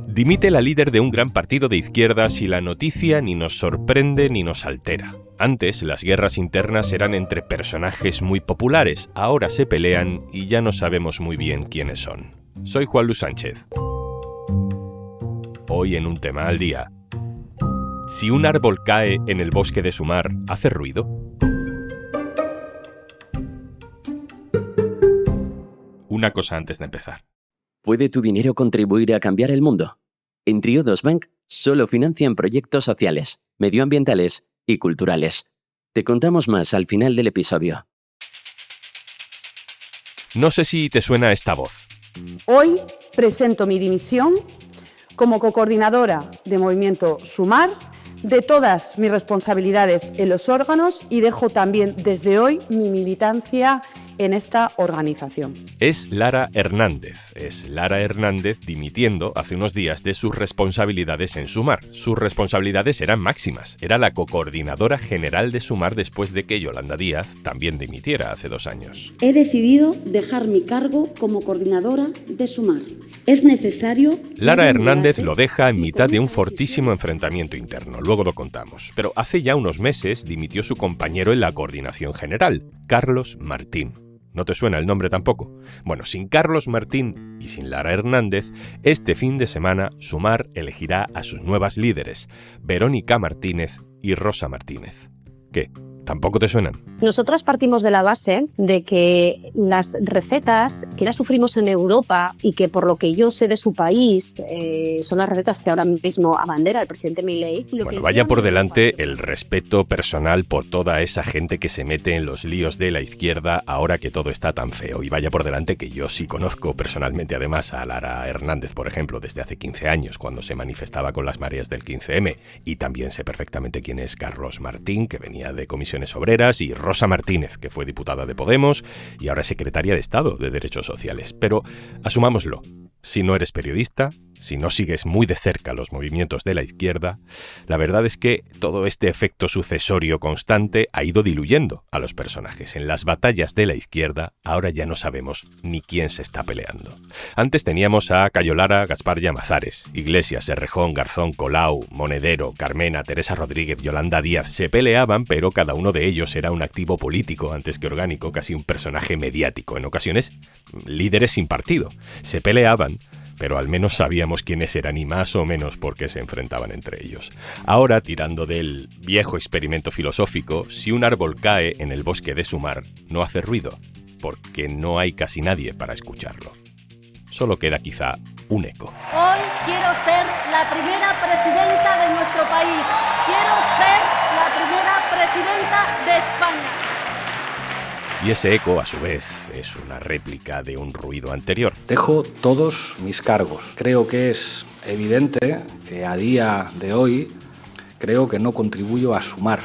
Dimite la líder de un gran partido de izquierdas y la noticia ni nos sorprende ni nos altera. Antes, las guerras internas eran entre personajes muy populares, ahora se pelean y ya no sabemos muy bien quiénes son. Soy Juan Luis Sánchez. Hoy en un tema al día. Si un árbol cae en el bosque de Sumar, ¿hace ruido? Una cosa antes de empezar. ¿Puede tu dinero contribuir a cambiar el mundo? En Triodos Bank solo financian proyectos sociales, medioambientales y culturales. Te contamos más al final del episodio. No sé si te suena esta voz. Hoy presento mi dimisión como cocoordinadora de Movimiento Sumar de todas mis responsabilidades en los órganos y dejo también desde hoy mi militancia en esta organización. Es Lara Hernández. Es Lara Hernández dimitiendo hace unos días de sus responsabilidades en Sumar. Sus responsabilidades eran máximas. Era la cocoordinadora general de Sumar después de que Yolanda Díaz también dimitiera hace 2 años. He decidido dejar mi cargo como coordinadora de Sumar. Es necesario... Lara Hernández lo deja en mitad de un fortísimo enfrentamiento interno, luego lo contamos. Pero hace ya unos meses dimitió su compañero en la coordinación general, Carlos Martín. ¿No te suena el nombre tampoco? Bueno, sin Carlos Martín y sin Lara Hernández, este fin de semana Sumar elegirá a sus nuevas líderes, Verónica Martínez y Rosa Martínez. ¿Qué? ¿Tampoco te suenan? Nosotras partimos de la base de que las recetas que las sufrimos en Europa y que por lo que yo sé de su país son las recetas que ahora mismo abandera el presidente Milei. Bueno, vaya por delante el respeto personal por toda esa gente que se mete en los líos de la izquierda ahora que todo está tan feo. Y vaya por delante que yo sí conozco personalmente además a Lara Hernández, por ejemplo, desde hace 15 años cuando se manifestaba con las mareas del 15M. Y también sé perfectamente quién es Carlos Martín, que venía de Comisiones Obreras, y Rosa Martínez, que fue diputada de Podemos y ahora es secretaria de Estado de Derechos Sociales. Pero asumámoslo, si no eres periodista, si no sigues muy de cerca los movimientos de la izquierda, la verdad es que todo este efecto sucesorio constante ha ido diluyendo a los personajes. En las batallas de la izquierda ahora ya no sabemos ni quién se está peleando. Antes teníamos a Cayo Lara, Gaspar Llamazares, Iglesias, Errejón, Garzón, Colau, Monedero, Carmena, Teresa Rodríguez, Yolanda Díaz. Se peleaban, pero cada uno de ellos era un activo político antes que orgánico, casi un personaje mediático, en ocasiones líderes sin partido. Se peleaban, pero al menos sabíamos quiénes eran y más o menos por qué se enfrentaban entre ellos. Ahora, tirando del viejo experimento filosófico, si un árbol cae en el bosque de Sumar, no hace ruido, porque no hay casi nadie para escucharlo. Solo queda quizá un eco. Hoy quiero ser la primera presidenta de nuestro país. Quiero ser la primera presidenta de España. Y ese eco, a su vez, es una réplica de un ruido anterior. Dejo todos mis cargos. Creo que es evidente que a día de hoy creo que no contribuyo a Sumar.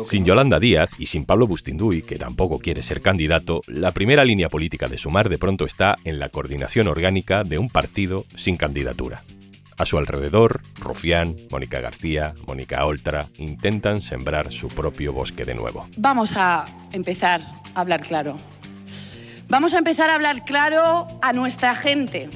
Sin Yolanda Díaz y sin Pablo Bustinduy, que tampoco quiere ser candidato, la primera línea política de Sumar de pronto está en la coordinación orgánica de un partido sin candidatura. A su alrededor, Rufián, Mónica García, Mónica Oltra intentan sembrar su propio bosque de nuevo. Vamos a empezar a hablar claro. Vamos a empezar a hablar claro a nuestra gente.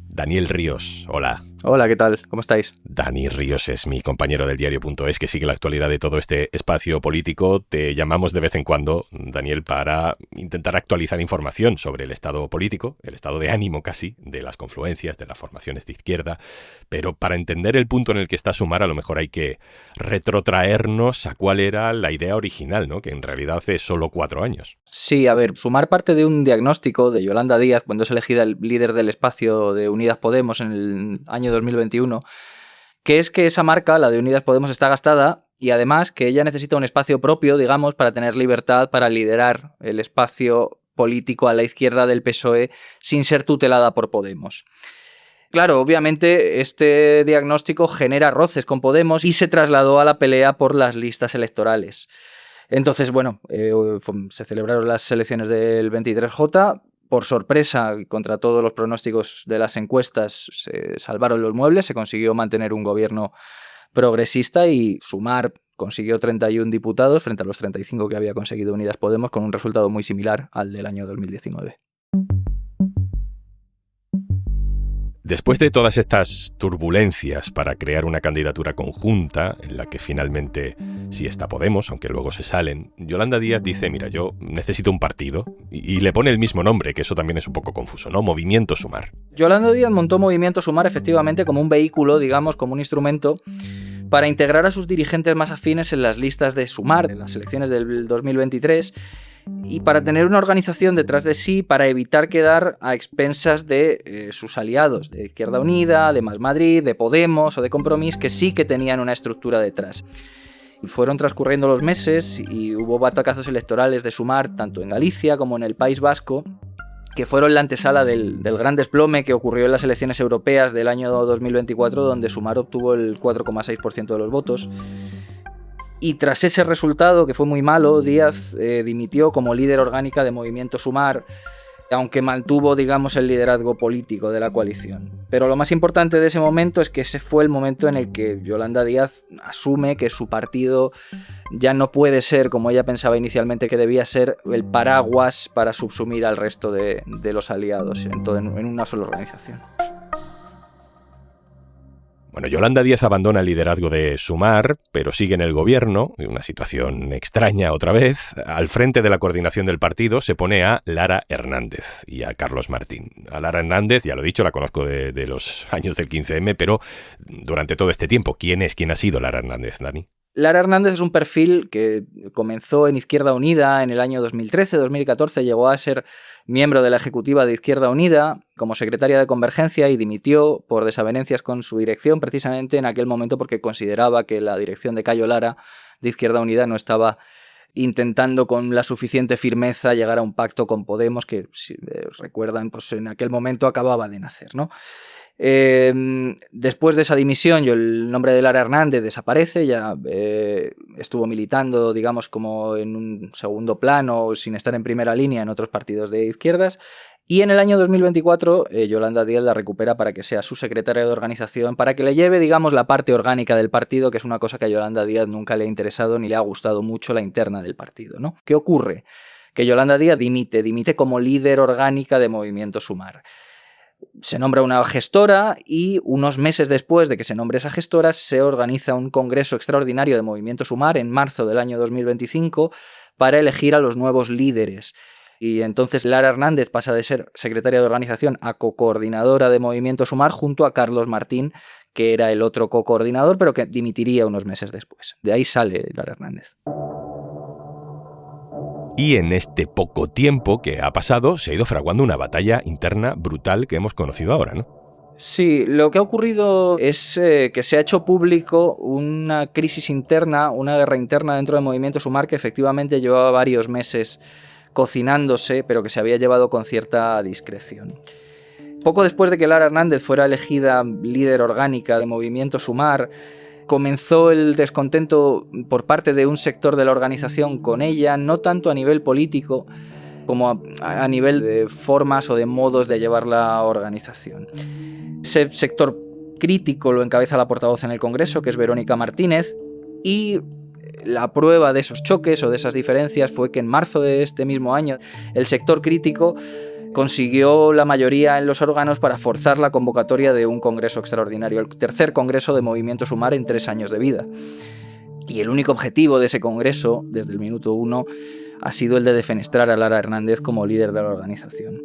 Daniel Ríos, hola. Hola, ¿qué tal? ¿Cómo estáis? Dani Ríos es mi compañero del diario.es que sigue la actualidad de todo este espacio político. Te llamamos de vez en cuando, Daniel, para intentar actualizar información sobre el estado político, el estado de ánimo casi, de las confluencias, de las formaciones de izquierda. Pero para entender el punto en el que está Sumar, a lo mejor hay que retrotraernos a cuál era la idea original, ¿no? Que en realidad hace solo 4 años. Sí, a ver, Sumar parte de un diagnóstico de Yolanda Díaz cuando es elegida el líder del espacio de Unidas Podemos en el año 2021, que es que esa marca, la de Unidas Podemos, está gastada y además que ella necesita un espacio propio, digamos, para tener libertad, para liderar el espacio político a la izquierda del PSOE sin ser tutelada por Podemos. Claro, obviamente este diagnóstico genera roces con Podemos y se trasladó a la pelea por las listas electorales. Entonces, bueno, se celebraron las elecciones del 23J. Por sorpresa, contra todos los pronósticos de las encuestas, se salvaron los muebles, se consiguió mantener un gobierno progresista y Sumar consiguió 31 diputados frente a los 35 que había conseguido Unidas Podemos, con un resultado muy similar al del año 2019. Después de todas estas turbulencias para crear una candidatura conjunta, en la que finalmente sí está Podemos, aunque luego se salen, Yolanda Díaz dice, mira, yo necesito un partido, y le pone el mismo nombre, que eso también es un poco confuso, ¿no? Movimiento Sumar. Yolanda Díaz montó Movimiento Sumar efectivamente como un vehículo, digamos, como un instrumento para integrar a sus dirigentes más afines en las listas de Sumar, en las elecciones del 2023, y para tener una organización detrás de sí para evitar quedar a expensas de sus aliados, de Izquierda Unida, de Más Madrid, de Podemos o de Compromís, que sí que tenían una estructura detrás. Y fueron transcurriendo los meses y hubo batacazos electorales de Sumar, tanto en Galicia como en el País Vasco, que fueron la antesala del gran desplome que ocurrió en las elecciones europeas del año 2024, donde Sumar obtuvo el 4,6% de los votos. Y tras ese resultado, que fue muy malo, Díaz dimitió como líder orgánica de Movimiento Sumar, aunque mantuvo, digamos, el liderazgo político de la coalición. Pero lo más importante de ese momento es que ese fue el momento en el que Yolanda Díaz asume que su partido ya no puede ser, como ella pensaba inicialmente que debía ser, el paraguas para subsumir al resto de los aliados en una sola organización. Bueno, Yolanda Díaz abandona el liderazgo de Sumar, pero sigue en el gobierno, una situación extraña otra vez. Al frente de la coordinación del partido se pone a Lara Hernández y a Carlos Martín. A Lara Hernández, ya lo he dicho, la conozco de los años del 15M, pero durante todo este tiempo, ¿quién ha sido Lara Hernández, Dani? Lara Hernández es un perfil que comenzó en Izquierda Unida en el año 2013-2014, llegó a ser miembro de la ejecutiva de Izquierda Unida como secretaria de Convergencia y dimitió por desavenencias con su dirección precisamente en aquel momento porque consideraba que la dirección de Cayo Lara de Izquierda Unida no estaba intentando con la suficiente firmeza llegar a un pacto con Podemos que, si os recuerdan, pues en aquel momento acababa de nacer, ¿no? Después de esa dimisión, el nombre de Lara Hernández desaparece, ya estuvo militando, digamos, como en un segundo plano, sin estar en primera línea en otros partidos de izquierdas, y en el año 2024 Yolanda Díaz la recupera para que sea su secretaria de organización, para que le lleve, digamos, la parte orgánica del partido, que es una cosa que a Yolanda Díaz nunca le ha interesado ni le ha gustado mucho, la interna del partido, ¿no? ¿Qué ocurre? Que Yolanda Díaz dimite como líder orgánica de Movimiento Sumar. Se nombra una gestora y unos meses después de que se nombre esa gestora se organiza un congreso extraordinario de Movimiento Sumar en marzo del año 2025 para elegir a los nuevos líderes. Y entonces Lara Hernández pasa de ser secretaria de organización a cocoordinadora de Movimiento Sumar junto a Carlos Martín, que era el otro cocoordinador, pero que dimitiría unos meses después. De ahí sale Lara Hernández. Y en este poco tiempo que ha pasado se ha ido fraguando una batalla interna brutal que hemos conocido ahora, ¿no? Sí, lo que ha ocurrido es que se ha hecho público una crisis interna, una guerra interna dentro de Movimiento Sumar que efectivamente llevaba varios meses cocinándose, pero que se había llevado con cierta discreción. Poco después de que Lara Hernández fuera elegida líder orgánica de Movimiento Sumar, comenzó el descontento por parte de un sector de la organización con ella, no tanto a nivel político como a nivel de formas o de modos de llevar la organización. Ese sector crítico lo encabeza la portavoz en el Congreso, que es Verónica Martínez, y la prueba de esos choques o de esas diferencias fue que en marzo de este mismo año el sector crítico consiguió la mayoría en los órganos para forzar la convocatoria de un congreso extraordinario, el tercer congreso de Movimiento Sumar en 3 años de vida. Y el único objetivo de ese congreso, desde el minuto 1, ha sido el de defenestrar a Lara Hernández como líder de la organización.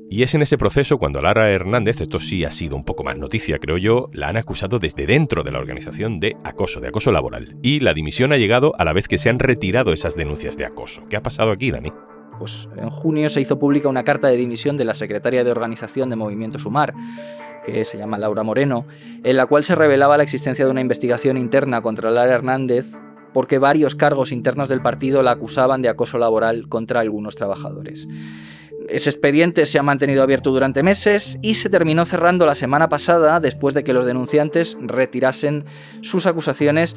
Y es en ese proceso cuando a Lara Hernández, esto sí ha sido un poco más noticia, creo yo, la han acusado desde dentro de la organización de acoso laboral. Y la dimisión ha llegado a la vez que se han retirado esas denuncias de acoso. ¿Qué ha pasado aquí, Dani? Pues en junio se hizo pública una carta de dimisión de la secretaria de organización de Movimiento Sumar, que se llama Laura Moreno, en la cual se revelaba la existencia de una investigación interna contra Lara Hernández porque varios cargos internos del partido la acusaban de acoso laboral contra algunos trabajadores. Ese expediente se ha mantenido abierto durante meses y se terminó cerrando la semana pasada después de que los denunciantes retirasen sus acusaciones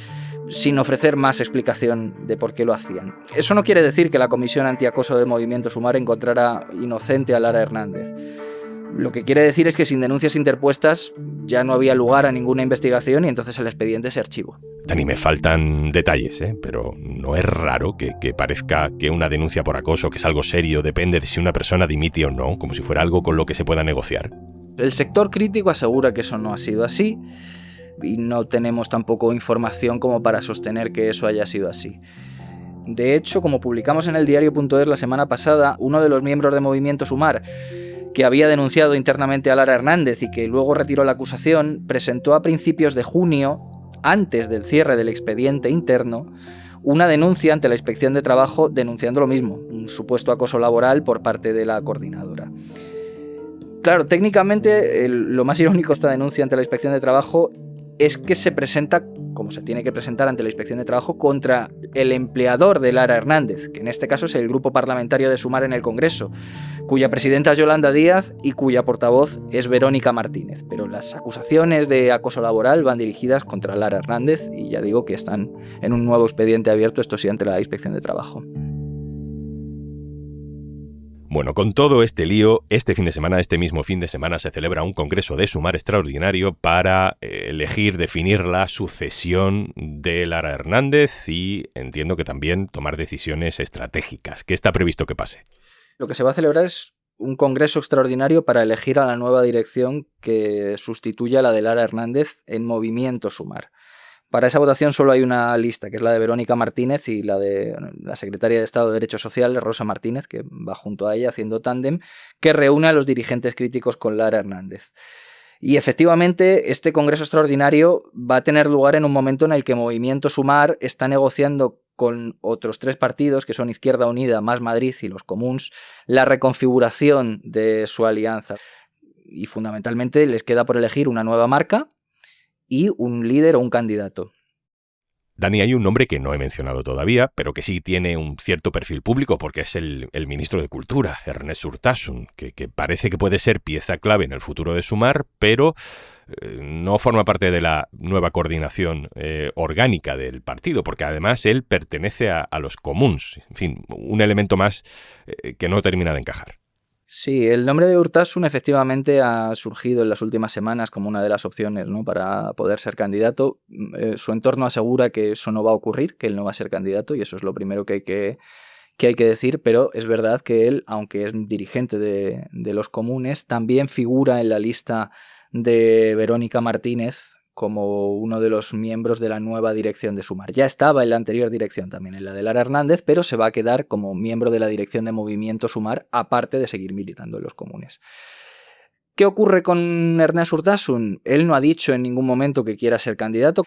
sin ofrecer más explicación de por qué lo hacían. Eso no quiere decir que la Comisión Antiacoso de Movimiento Sumar encontrara inocente a Lara Hernández. Lo que quiere decir es que sin denuncias interpuestas ya no había lugar a ninguna investigación y entonces el expediente se archivó. Dani, me faltan detalles, pero no es raro que parezca que una denuncia por acoso, que es algo serio, depende de si una persona dimite o no, como si fuera algo con lo que se pueda negociar. El sector crítico asegura que eso no ha sido así y no tenemos tampoco información como para sostener que eso haya sido así. De hecho, como publicamos en el diario.es la semana pasada, uno de los miembros de Movimiento Sumar, que había denunciado internamente a Lara Hernández y que luego retiró la acusación, presentó a principios de junio, antes del cierre del expediente interno, una denuncia ante la Inspección de Trabajo denunciando lo mismo, un supuesto acoso laboral por parte de la coordinadora. Claro, técnicamente lo más irónico de esta denuncia ante la Inspección de Trabajo es que se presenta, como se tiene que presentar ante la Inspección de Trabajo, contra el empleador de Lara Hernández, que en este caso es el grupo parlamentario de Sumar en el Congreso, cuya presidenta es Yolanda Díaz y cuya portavoz es Verónica Martínez. Pero las acusaciones de acoso laboral van dirigidas contra Lara Hernández y ya digo que están en un nuevo expediente abierto, esto sí, ante la Inspección de Trabajo. Bueno, con todo este lío, este mismo fin de semana, se celebra un congreso de Sumar extraordinario para elegir, definir la sucesión de Lara Hernández y entiendo que también tomar decisiones estratégicas. ¿Qué está previsto que pase? Lo que se va a celebrar es un congreso extraordinario para elegir a la nueva dirección que sustituya a la de Lara Hernández en Movimiento Sumar. Para esa votación solo hay una lista, que es la de Verónica Martínez y la de la secretaria de Estado de Derechos Sociales, Rosa Martínez, que va junto a ella haciendo tándem, que reúne a los dirigentes críticos con Lara Hernández. Y efectivamente, este congreso extraordinario va a tener lugar en un momento en el que Movimiento Sumar está negociando con otros 3 partidos, que son Izquierda Unida, Más Madrid y los Comuns, la reconfiguración de su alianza. Y fundamentalmente les queda por elegir una nueva marca y un líder o un candidato. Dani, hay un nombre que no he mencionado todavía, pero que sí tiene un cierto perfil público porque es el ministro de Cultura, Ernest Urtasun, que parece que puede ser pieza clave en el futuro de Sumar, pero no forma parte de la nueva coordinación orgánica del partido, porque además él pertenece a los Comuns. En fin, un elemento más que no termina de encajar. Sí, el nombre de Urtasun efectivamente ha surgido en las últimas semanas como una de las opciones, ¿no?, para poder ser candidato. Su entorno asegura que eso no va a ocurrir, que él no va a ser candidato, y eso es lo primero que hay que decir, pero es verdad que él, aunque es dirigente de los Comunes, también figura en la lista de Verónica Martínez como uno de los miembros de la nueva dirección de Sumar. Ya estaba en la anterior dirección también, en la de Lara Hernández, pero se va a quedar como miembro de la dirección de Movimiento Sumar, aparte de seguir militando en los Comunes. ¿Qué ocurre con Ernest Urtasun? Él no ha dicho en ningún momento que quiera ser candidato,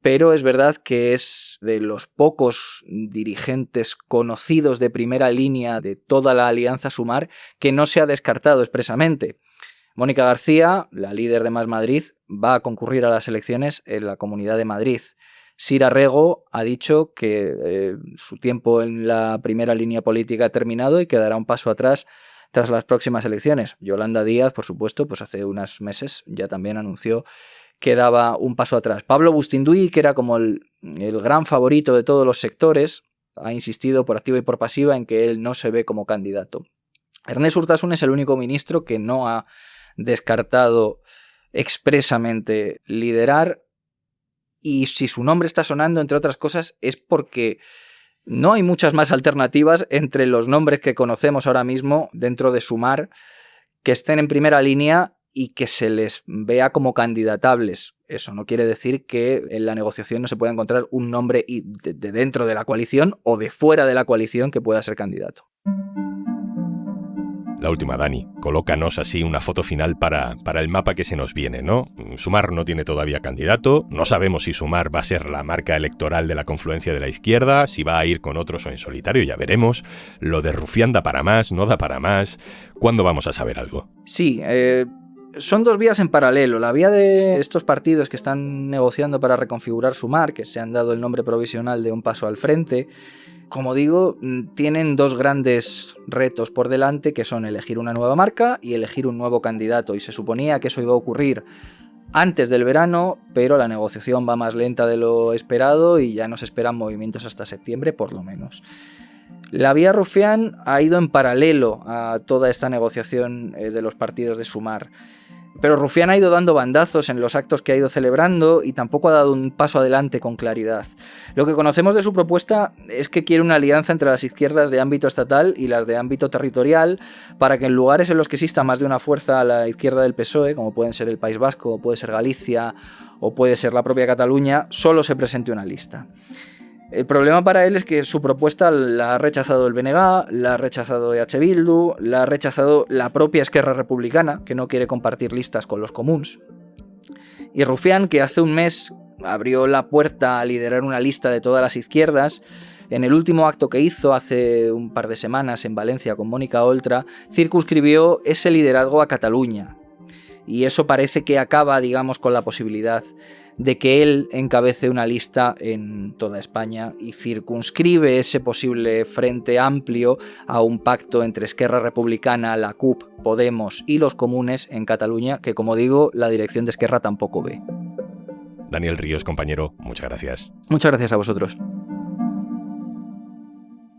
pero es verdad que es de los pocos dirigentes conocidos de primera línea de toda la alianza Sumar que no se ha descartado expresamente. Mónica García, la líder de Más Madrid, va a concurrir a las elecciones en la Comunidad de Madrid. Sira Rego ha dicho que su tiempo en la primera línea política ha terminado y que dará un paso atrás tras las próximas elecciones. Yolanda Díaz, por supuesto, pues hace unos meses ya también anunció que daba un paso atrás. Pablo Bustinduy, que era como el gran favorito de todos los sectores, ha insistido por activa y por pasiva en que él no se ve como candidato. Ernest Urtasun es el único ministro que no ha descartado expresamente liderar, y si su nombre está sonando, entre otras cosas, es porque no hay muchas más alternativas entre los nombres que conocemos ahora mismo dentro de Sumar que estén en primera línea y que se les vea como candidatables. Eso no quiere decir que en la negociación no se pueda encontrar un nombre de dentro de la coalición o de fuera de la coalición que pueda ser candidato. La última, Dani, colócanos así una foto final para el mapa que se nos viene, ¿no? Sumar no tiene todavía candidato, no sabemos si Sumar va a ser la marca electoral de la confluencia de la izquierda, si va a ir con otros o en solitario, ya veremos. Lo de Rufián da para más, no da para más. ¿Cuándo vamos a saber algo? Sí, son 2 vías en paralelo. La vía de estos partidos que están negociando para reconfigurar Sumar, que se han dado el nombre provisional de Un Paso al Frente, como digo, tienen 2 grandes retos por delante, que son elegir una nueva marca y elegir un nuevo candidato, y se suponía que eso iba a ocurrir antes del verano, pero la negociación va más lenta de lo esperado y ya nos esperan movimientos hasta septiembre por lo menos. La vía Rufián ha ido en paralelo a toda esta negociación de los partidos de Sumar. Pero Rufián ha ido dando bandazos en los actos que ha ido celebrando y tampoco ha dado un paso adelante con claridad. Lo que conocemos de su propuesta es que quiere una alianza entre las izquierdas de ámbito estatal y las de ámbito territorial para que en lugares en los que exista más de una fuerza a la izquierda del PSOE, como pueden ser el País Vasco, puede ser Galicia o puede ser la propia Cataluña, solo se presente una lista. El problema para él es que su propuesta la ha rechazado el BNG, la ha rechazado EH Bildu, la ha rechazado la propia Esquerra Republicana, que no quiere compartir listas con los comuns. Y Rufián, que hace un mes abrió la puerta a liderar una lista de todas las izquierdas, en el último acto que hizo hace un par de semanas en Valencia con Mónica Oltra, circunscribió ese liderazgo a Cataluña. Y eso parece que acaba, digamos, con la posibilidad de que él encabece una lista en toda España y circunscribe ese posible frente amplio a un pacto entre Esquerra Republicana, la CUP, Podemos y los comunes en Cataluña, que, como digo, la dirección de Esquerra tampoco ve. Daniel Ríos, compañero, muchas gracias. Muchas gracias a vosotros.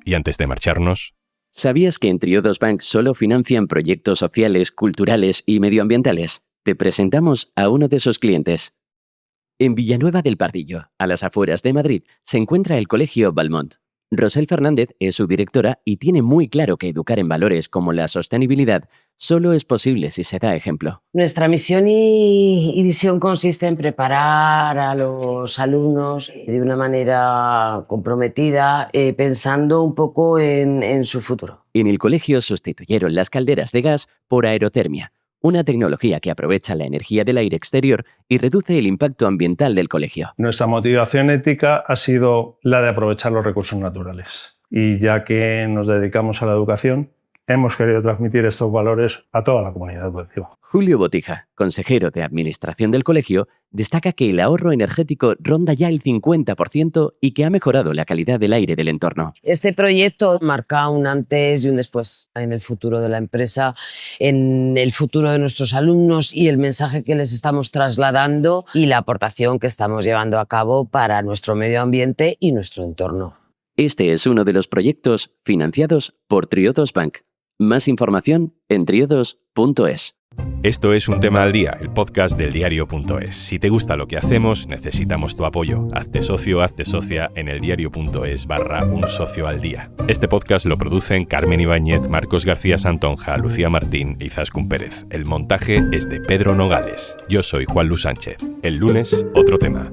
Y antes de marcharnos... ¿Sabías que en Triodos Bank solo financian proyectos sociales, culturales y medioambientales? Te presentamos a uno de sus clientes. En Villanueva del Pardillo, a las afueras de Madrid, se encuentra el Colegio Valmont. Rosel Fernández es su directora y tiene muy claro que educar en valores como la sostenibilidad solo es posible si se da ejemplo. Nuestra misión y visión consiste en preparar a los alumnos de una manera comprometida, pensando un poco en su futuro. En el colegio sustituyeron las calderas de gas por aerotermia, una tecnología que aprovecha la energía del aire exterior y reduce el impacto ambiental del colegio. Nuestra motivación ética ha sido la de aprovechar los recursos naturales. Y ya que nos dedicamos a la educación, hemos querido transmitir estos valores a toda la comunidad educativa. Julio Botija, consejero de administración del colegio, destaca que el ahorro energético ronda ya el 50% y que ha mejorado la calidad del aire del entorno. Este proyecto marca un antes y un después en el futuro de la empresa, en el futuro de nuestros alumnos y el mensaje que les estamos trasladando y la aportación que estamos llevando a cabo para nuestro medio ambiente y nuestro entorno. Este es uno de los proyectos financiados por Triodos Bank. Más información en triodos.es. Esto es Un Tema al Día, el podcast del diario.es. Si te gusta lo que hacemos, necesitamos tu apoyo. Hazte socio, hazte socia en eldiario.es/Un Socio al Día. Este podcast lo producen Carmen Ibáñez, Marcos García Santonja, Lucía Martín y Izaskun Pérez. El montaje es de Pedro Nogales. Yo soy Juan Luis Sánchez. El lunes, otro tema.